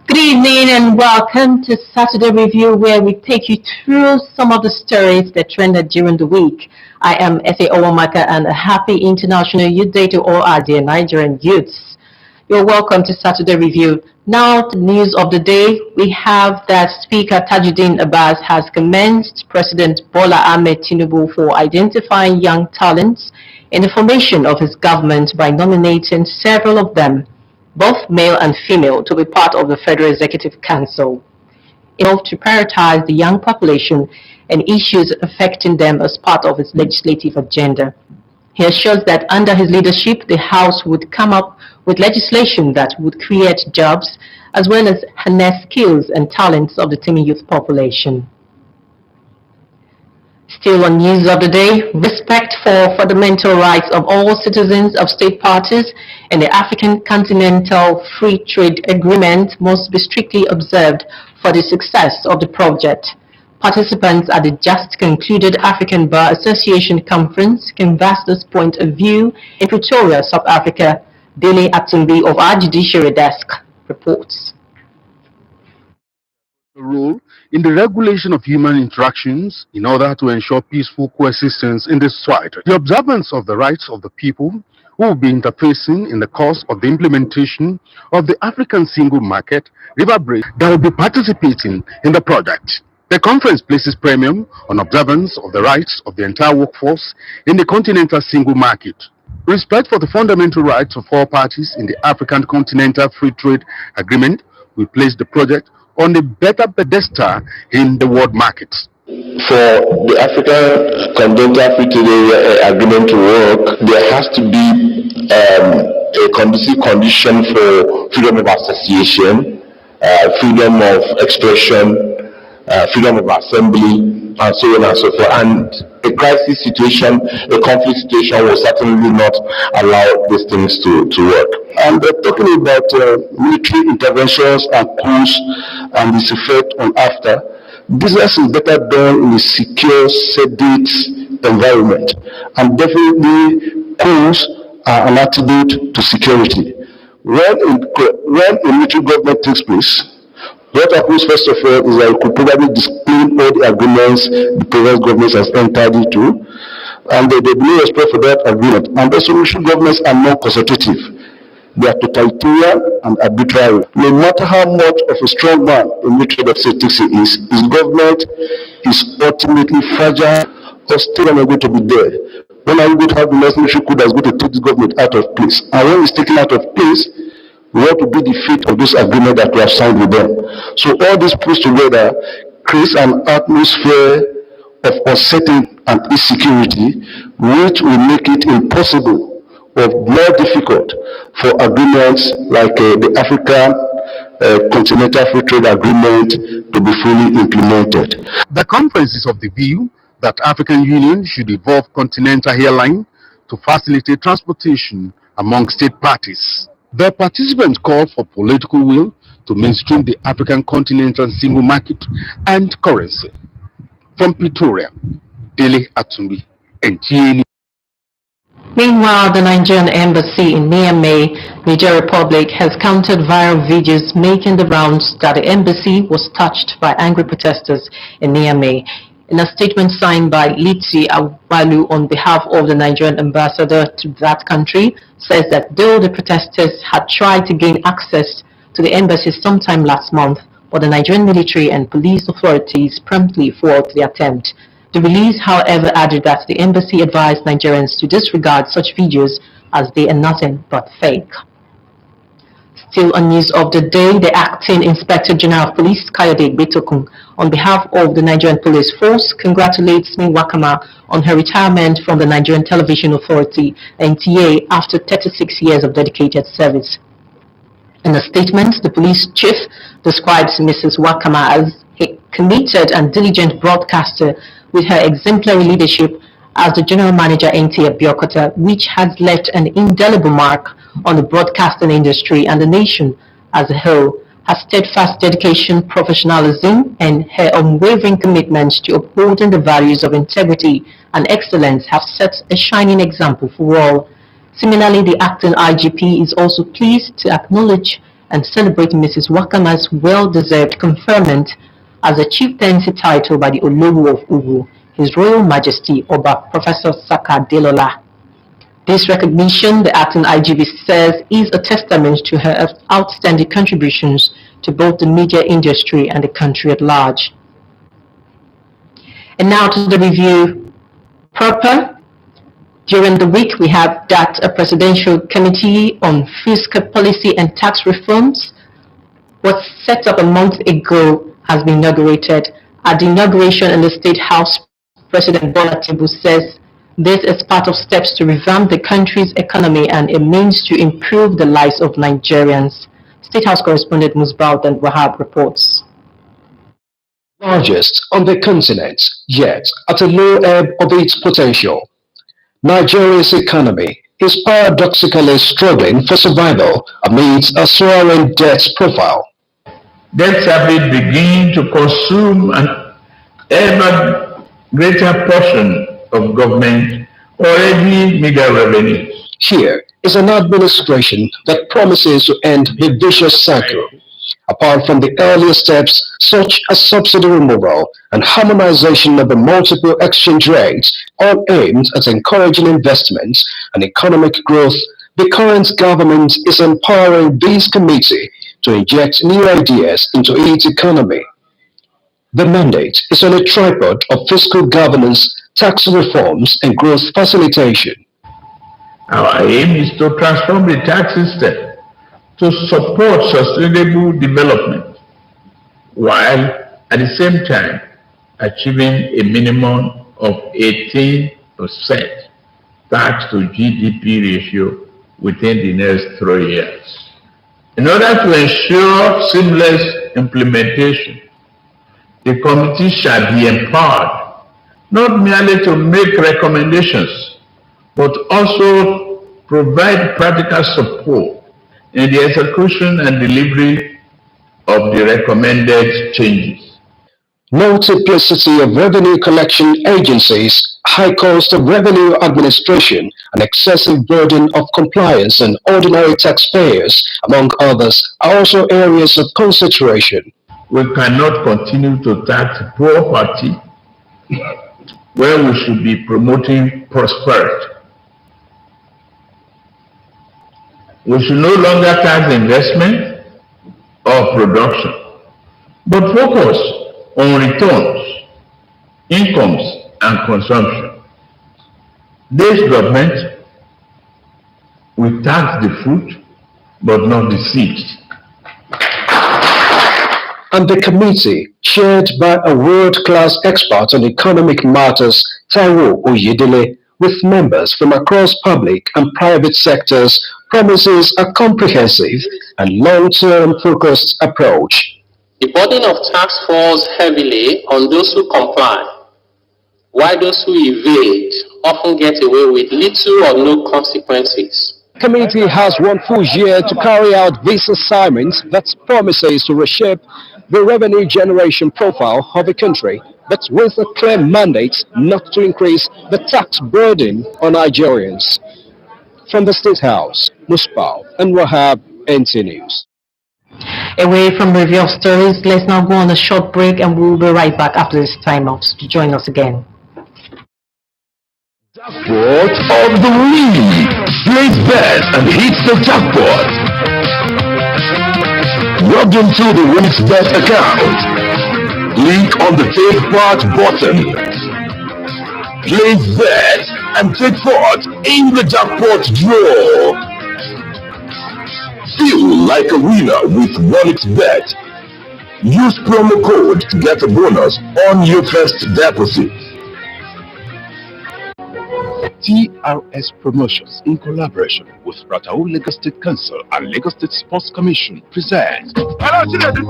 Good evening and welcome to Saturday Review, where we take you through some of the stories that trended during the week. I am Efe Owamaka, and a happy International Youth Day to all our dear Nigerian youths. You're welcome to Saturday Review. Now, the news of the day, we have that Speaker Tajuddin Abbas has commended President Bola Ahmed Tinubu for identifying young talents in the formation of his government by nominating several of them, both male and female, to be part of the Federal Executive Council, in order to prioritize the young population and issues affecting them as part of its legislative agenda. He assures that under his leadership, the House would come up with legislation that would create jobs as well as harness skills and talents of the teeming youth population. Still on news of the day, respect for fundamental rights of all citizens of state parties and the African Continental Free Trade Agreement must be strictly observed for the success of the project. Participants at the just concluded African Bar Association conference canvassed this point of view in Pretoria, South Africa. Dele Atumbi of our Judiciary Desk reports. Role in the regulation of human interactions in order to ensure peaceful coexistence in this society. The observance of the rights of the people who will be interfacing in the course of the implementation of the African Single Market reverberate that will be participating in the project. The conference places premium on observance of the rights of the entire workforce in the Continental Single Market. Respect for the fundamental rights of all parties in the African Continental Free Trade Agreement will place the project on a better pedestal in the world markets. For the African Continental Free Trade Agreement to work, there has to be a conducive condition for freedom of association, freedom of expression, freedom of assembly, and so on and so forth. And a crisis situation, a conflict situation will certainly not allow these things to work. And talking about military interventions and coups and its effect on after, business is better done in a secure, sedate environment. And definitely coups are an antidote to security. When a military government takes place, what happens first of all is that it could probably disclaim all the agreements the previous government has entered into, and there will be no respect for that agreement. And the solution governments are not consultative. They are totalitarian and arbitrary. No matter how much of a strong man a military takes it is, his government is ultimately fragile or still not going to be there. When are we going to have the next military coup that's going to take this government out of place? And when it's taken out of place, what will be the fate of this agreement that we have signed with them? So all this puts together creates an atmosphere of uncertainty and insecurity, which will make it impossible or more difficult for agreements like the African Continental Free Trade Agreement to be fully implemented. The conference is of the view that African Union should evolve Continental Airline to facilitate transportation among state parties. The participants called for political will to mainstream the African continent and single market and currency. From Pretoria, Dele Atumbi, NTA. Meanwhile, the Nigerian embassy in Niamey, Niger Republic, has countered viral videos making the rounds that the embassy was touched by angry protesters in Niamey. In a statement signed by Litsi Awalu on behalf of the Nigerian ambassador to that country, says that though the protesters had tried to gain access to the embassy sometime last month, but the Nigerian military and police authorities promptly foiled the attempt. The release, however, added that the embassy advised Nigerians to disregard such videos as they are nothing but fake. Still on news of the day, the acting Inspector General of Police, Kayode Betokun, on behalf of the Nigerian Police Force, congratulates Ms. Wakama on her retirement from the Nigerian Television Authority, NTA, after 36 years of dedicated service. In a statement, the police chief describes Mrs. Wakama as a committed and diligent broadcaster with her exemplary leadership as the general manager NTA Biokota, which has left an indelible mark on the broadcasting industry and the nation as a whole. Her steadfast dedication, professionalism, and her unwavering commitment to upholding the values of integrity and excellence have set a shining example for all. Similarly, the acting IGP is also pleased to acknowledge and celebrate Mrs. Wakama's well-deserved conferment as a chieftaincy title by the Olowu of Ugu, His Royal Majesty Oba Professor Saka Delola. This recognition, the acting IGP says, is a testament to her outstanding contributions to both the media industry and the country at large. And now to the review proper. During the week, we have that a Presidential Committee on Fiscal Policy and Tax Reforms was set up a month ago has been inaugurated. At the inauguration in the State House, President Bola Tinubu says this is part of steps to revamp the country's economy and a means to improve the lives of Nigerians. State House correspondent Musbaud and Wahab reports. Largest on the continent, yet at a low ebb of its potential, Nigeria's economy is paradoxically struggling for survival amidst a soaring debt profile. Debt habit begin to consume an ever greater portion of government already meager revenues. Here is an administration that promises to end the vicious cycle. Apart from the earlier steps such as subsidy removal and harmonization of the multiple exchange rates, all aimed at encouraging investments and economic growth, the current government is empowering this committee to inject new ideas into its economy. The mandate is on a tripod of fiscal governance, tax reforms, and growth facilitation. Our aim is to transform the tax system to support sustainable development, while at the same time achieving a minimum of 18% tax to GDP ratio within the next 3 years. In order to ensure seamless implementation, the committee shall be empowered not merely to make recommendations, but also provide practical support in the execution and delivery of the recommended changes. Multiplicity of revenue collection agencies, high cost of revenue administration, and excessive burden of compliance on ordinary taxpayers, among others, are also areas of consideration. We cannot continue to tax poverty where we should be promoting prosperity. We should no longer tax investment or production, but focus on returns, incomes, and consumption. This government will tax the fruit, but not the seeds. And the committee, chaired by a world-class expert on economic matters, Taiwo Oyedele, with members from across public and private sectors, promises a comprehensive and long-term focused approach. The burden of tax falls heavily on those who comply, while those who evade often get away with little or no consequences. Committee has 1 full year to carry out this assignment that promises to reshape the revenue generation profile of the country, but with a clear mandate not to increase the tax burden on Nigerians. From the State House, Musbah and Wahab, NT News. Away from review of stories, let's now go on a short break and we'll be right back after this timeout to join us again. Jackpot of the week. Place bets and hits the jackpot. Log into the WinXBet account. Click on the Take Part button. Place bets and take part in the jackpot draw. Feel like a winner with WinXBet. Use promo code to get a bonus on your first deposit. TRS Promotions, in collaboration with Ratau Lagos State Council and Lagos State Sports Commission, presents. Hello, Chinedu.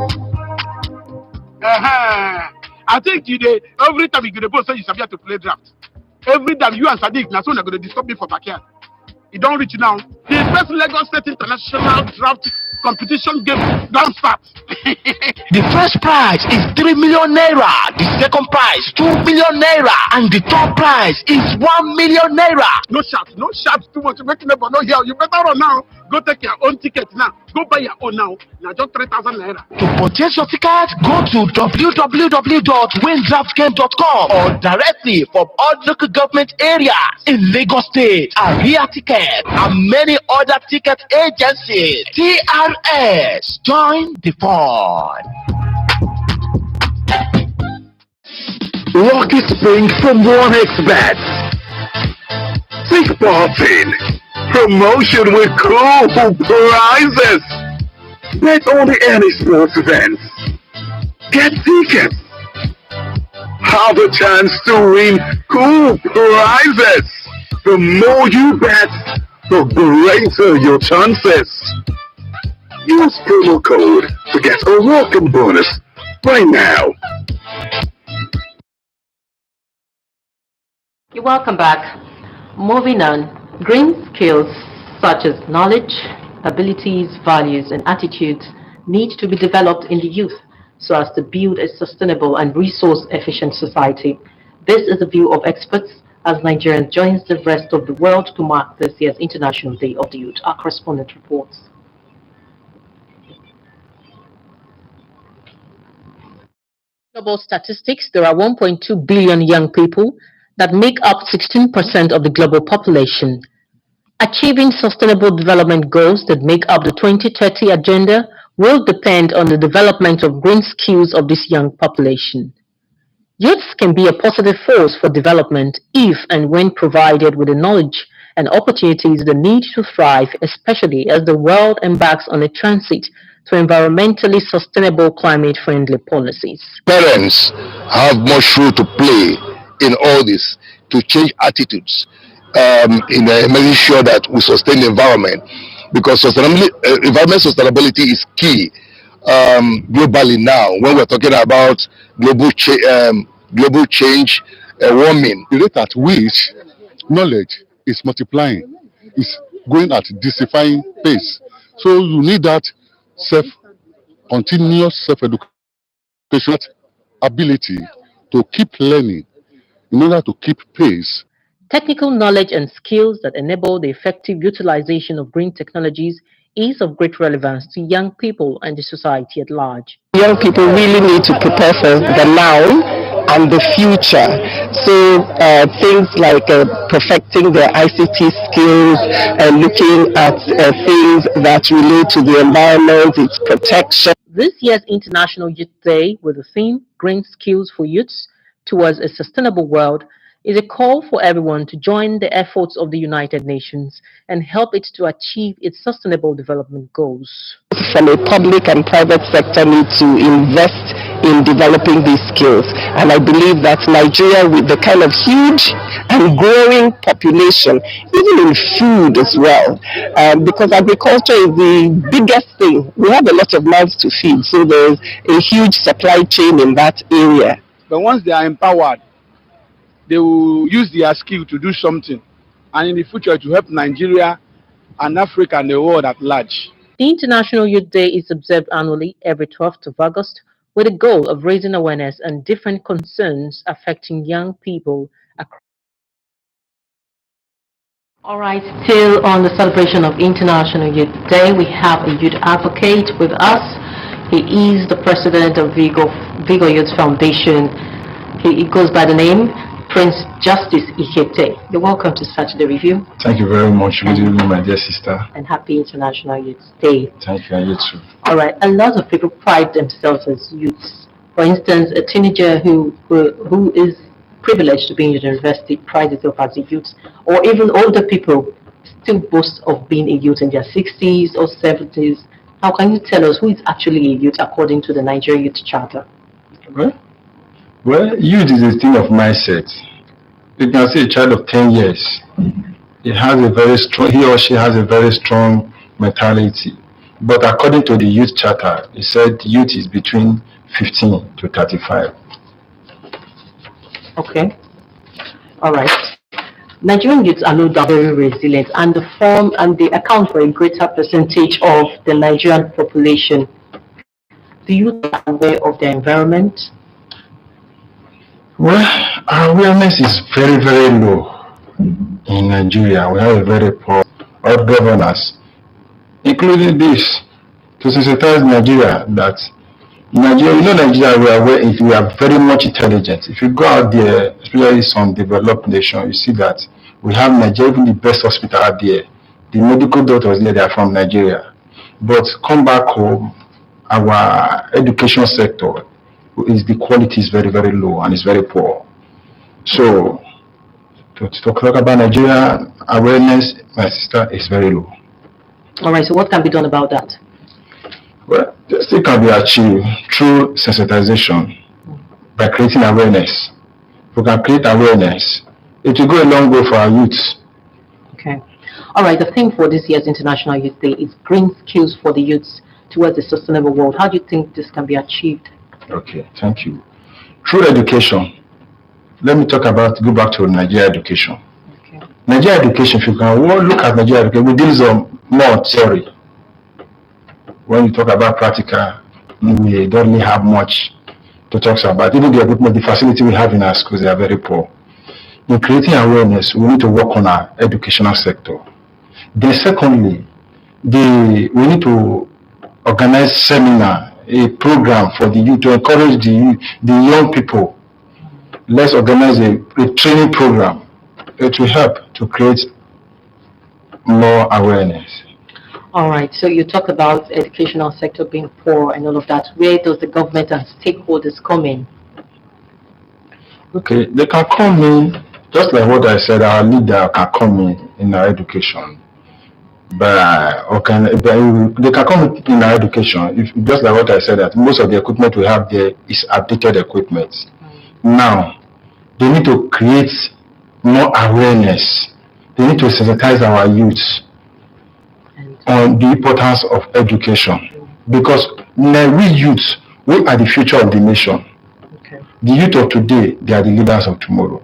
I think you did every time you get a boss, you have to play draft. Every time you and Sadiq, now soon are going to disturb me for backyard. You don't reach now. The first Lagos State International Draft Competition game don't start. The first prize is 3 million naira. The second prize 2 million naira, and the third prize is 1 million naira. No sharps too much. Making up no here. You better run now. Go take your own ticket now. Go buy your own now. Now just 3,000 naira. To purchase your ticket, go to www.windraftgame.com or directly from all local government areas in Lagos State, Aria Ticket, and many other ticket agencies. TRS, join the fun. Lucky Spring from 1xBet. Take part in promotion with cool prizes. Bet on any sports events. Get tickets. Have a chance to win cool prizes. The more you bet, the greater your chances. Use promo code to get a welcome bonus right now. You're welcome back. Moving on, green skills such as knowledge, abilities, values, and attitudes need to be developed in the youth so as to build a sustainable and resource-efficient society. This is the view of experts as Nigeria joins the rest of the world to mark this year's International Day of the Youth. Our correspondent reports. Global statistics, there are 1.2 billion young people that make up 16% of the global population. Achieving sustainable development goals that make up the 2030 agenda will depend on the development of green skills of this young population. Youths can be a positive force for development if and when provided with the knowledge and opportunities they need to thrive, especially as the world embarks on a transit to environmentally sustainable climate-friendly policies. Parents have much role to play in all this to change attitudes in making sure that we sustain the environment, because environment sustainability is key globally now when we're talking about global change, warming. The rate at which knowledge is multiplying is going at dissipying pace. So you need that continuous self-education ability to keep learning in order to keep pace. Technical knowledge and skills that enable the effective utilization of green technologies is of great relevance to young people and the society at large. Young people really need to prepare for the now and the future. So things like perfecting their ICT skills and looking at things that relate to the environment, its protection. This year's International Youth Day, with the theme Green Skills for Youths Towards a Sustainable World, is a call for everyone to join the efforts of the United Nations and help it to achieve its sustainable development goals. From the public and private sector need to invest in developing these skills. And I believe that Nigeria, with the kind of huge and growing population, even in food as well, because agriculture is the biggest thing. We have a lot of mouths to feed, so there's a huge supply chain in that area. But once they are empowered, they will use their skill to do something, and in the future to help Nigeria and Africa and the world at large. The International Youth Day is observed annually every 12th of August with the goal of raising awareness on different concerns affecting young people across. All right, still on the celebration of International Youth Day, we have a youth advocate with us. He is the president of Vigo Youth Foundation. He goes by the name Prince Justice Ikete. You're welcome to Saturday Review. Thank you very much. Good evening, my dear sister. And happy International Youth Day. Thank you, and you too. All right, a lot of people pride themselves as youths. For instance, a teenager who is privileged to be in university prides himself as a youth, or even older people still boast of being a youth in their 60s or 70s. How can you tell us who is actually a youth according to the Nigeria Youth Charter? Well, youth is a thing of mindset. You can see a child of 10 years. He or she has a very strong mentality. But according to the Youth Charter, it said youth is between 15 to 35. Okay. All right. Nigerian youths are no doubt very resilient and they account for a greater percentage of the Nigerian population. Do you are aware of their environment? Well, our awareness is very, very low in Nigeria. We have a very poor governance, including this, to sensitize Nigeria that Nigeria, we are very much intelligent. If you go out there, especially some developed nation, you see that we have Nigeria, even the best hospital out there. The medical doctors there, they are from Nigeria. But come back home, our education sector, the quality is very, very low and it's very poor. So, to talk about Nigeria, awareness, my sister, is very low. All right, so what can be done about that? Well, this thing can be achieved through sensitization, by creating awareness. If we can create awareness, it will go a long way for our youths. Okay. All right, the theme for this year's International Youth Day is Green Skills for the Youths towards a sustainable world. How do you think this can be achieved? Okay, thank you. Through education, let me go back to Nigeria education. Okay. Nigeria education, if you can look at Nigeria education, we deal with more theory. When you talk about practical, we don't really have much to talk about. Even the equipment, the facility we have in our schools, they are very poor. In creating awareness, we need to work on our educational sector. Then secondly, we need to organize seminar, a program for the youth to encourage the young people. Let's organize a training program. It will help to create more awareness. All right, so you talk about educational sector being poor and all of that. Where does the government and stakeholders come in? Okay, they can come in, just like what I said, our leader can come in our education. But they can come in our education, just like what I said, that most of the equipment we have there is updated equipment. Now, they need to create more awareness. They need to sensitize our youth on the importance of education. Because we youths, we are the future of the nation. Okay. The youth of today, they are the leaders of tomorrow.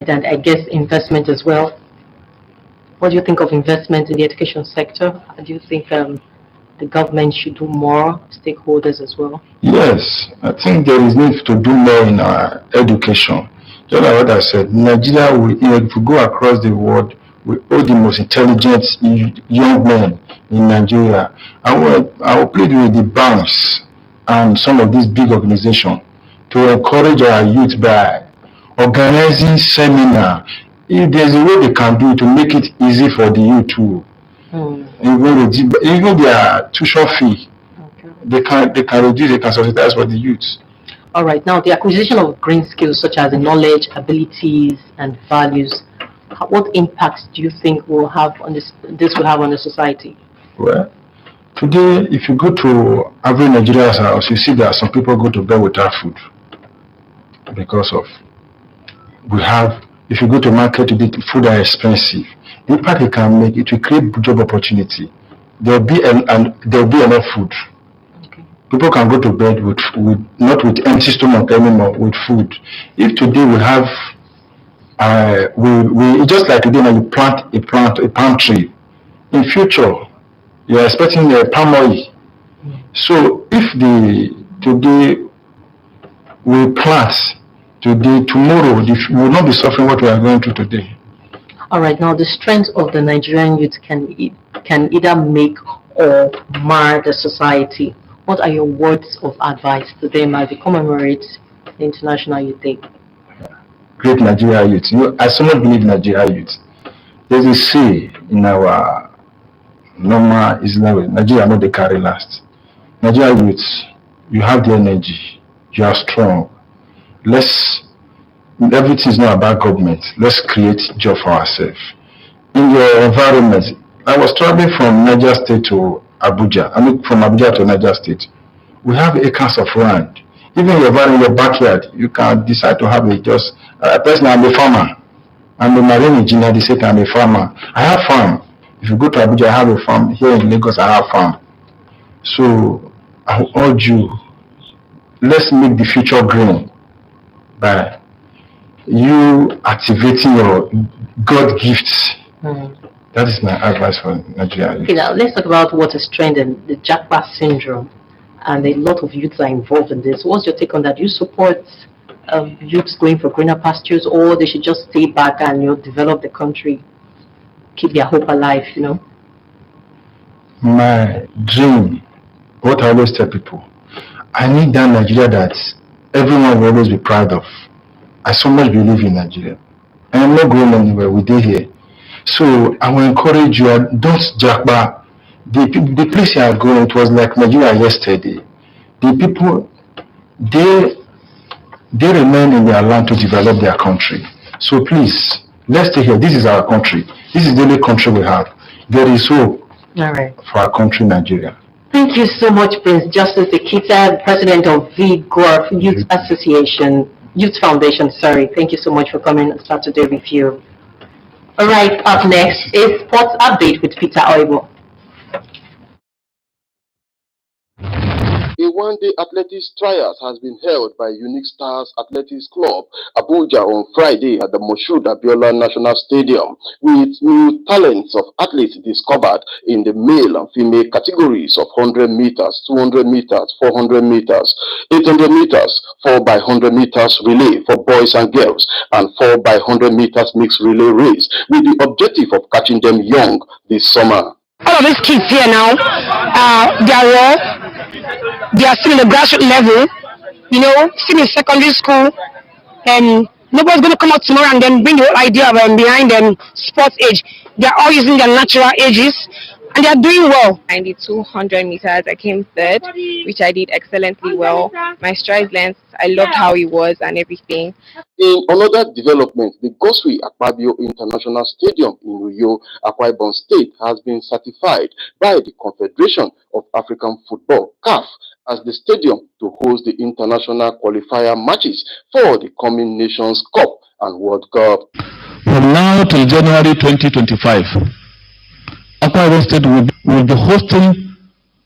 And I guess investment as well. What do you think of investment in the education sector? Do you think the government should do more, stakeholders as well? Yes, I think there is need to do more in our education. Just like what I said, Nigeria, if we go across the world, we owe the most intelligent young men in Nigeria. I will plead with the banks and some of these big organizations to encourage our youth by organizing seminar. If there's a way they can do it to make it easy for the youth to even their tuition fee, they can reduce, they can subsidize for the youth. All right, now the acquisition of green skills such as the knowledge, abilities, and values, what impacts do you think will have on this will have on the society? Well, today, if you go to every Nigerian's house, you see that some people go to bed without food because of if you go to market today, food are expensive. The impact it can make, it will create job opportunity. There will be enough food. Okay. People can go to bed not with empty stomach anymore, with food. If today we have we just like today now you plant a palm tree. In future, you are expecting a palm oil. So if today we plant today, tomorrow we will not be suffering what we are going through today. All right, now the strength of the Nigerian youth can either make or mar the society. What are your words of advice to them as they commemorate the International Youth Day? Great Nigeria youth. I so much believe in Nigeria youth. There's a say in our normal Islam, Nigeria not the carry last. Nigeria youth, you have the energy, you are strong. Everything is not about government. Let's create job for ourselves. In your environment, I was traveling from Niger State to Abuja. From Abuja to Niger State. We have acres of land. Even in your backyard, you can decide to have personally, I'm a farmer. I'm a marine engineer. They say I'm a farmer. I have farm. If you go to Abuja, I have a farm. Here in Lagos, I have farm. So I urge you, let's make the future green by you activating your God gifts. That is my advice for Nigeria. Okay, now let's talk about what is trending, the Japa syndrome, and a lot of youths are involved in this. What's your take on that? Do you support youths going for greener pastures, or they should just stay back and develop the country, keep their hope alive? My dream, what I always tell people, I need that Nigeria that everyone will always be proud of. I so much believe in Nigeria. I am not going anywhere. We did here. So I will encourage you, don't jackba. The place you are going, it was like Nigeria yesterday. The people, they remain in their land to develop their country. So please, let's stay here. This is our country. This is the only country we have. There is hope for our country, Nigeria. Thank you so much, Prince Justice Ikita, President of VGORF Youth Association, Youth Foundation, sorry. Thank you so much for coming on Saturday Review. All right, up next is Sports Update with Peter Oibo. A one-day athletics trials has been held by Unique Stars Athletics Club, Abuja, on Friday at the Moshood Abiola National Stadium, with new talents of athletes discovered in the male and female categories of 100 meters, 200 meters, 400 meters, 800 meters, 4x100 meters relay for boys and girls, and 4x100 meters mixed relay race, with the objective of catching them young this summer. All of these kids here now, they are still in the grassroots level, still in secondary school, and nobody's going to come out tomorrow and then bring the whole idea of behind them sports age. They are all using their natural ages, and they are doing well. In the 200 meters, I came third, which I did excellently well. My stride length, I loved how it was and everything. In another development, the Goswe Akpabio International Stadium in Uyo, Akwa Ibom State, has been certified by the Confederation of African Football, CAF, as the stadium to host the international qualifier matches for the coming Nations Cup and World Cup. From now till January 2025, Akwa Ibom State will be hosting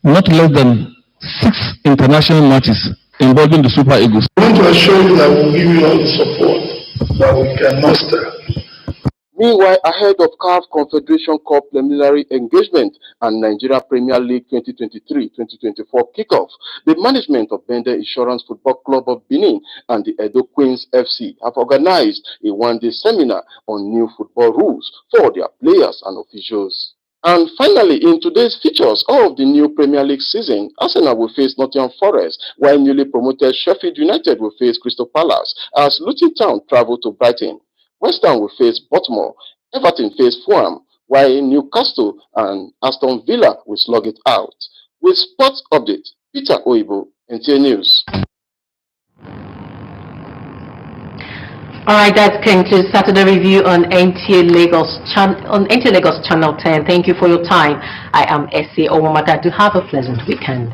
not less than 6 international matches involving the Super Eagles. I want to assure you that we will give you all the support that we can muster. Meanwhile, ahead of CAF Confederation Cup preliminary engagement and Nigeria Premier League 2023-2024 kickoff, the management of Bende Insurance Football Club of Benin and the Edo Queens FC have organized a one-day seminar on new football rules for their players and officials. And finally, in today's features of the new Premier League season, Arsenal will face Nottingham Forest, while newly promoted Sheffield United will face Crystal Palace as Luton Town travel to Brighton. West Ham will face Baltimore, Everton face Fulham, while Newcastle and Aston Villa will slug it out. With sports update, Peter Oibo, NTA News. All right, that concludes Saturday Review on NTA Lagos Channel 10. Thank you for your time. I am S.A. Owomaka. Do have a pleasant weekend.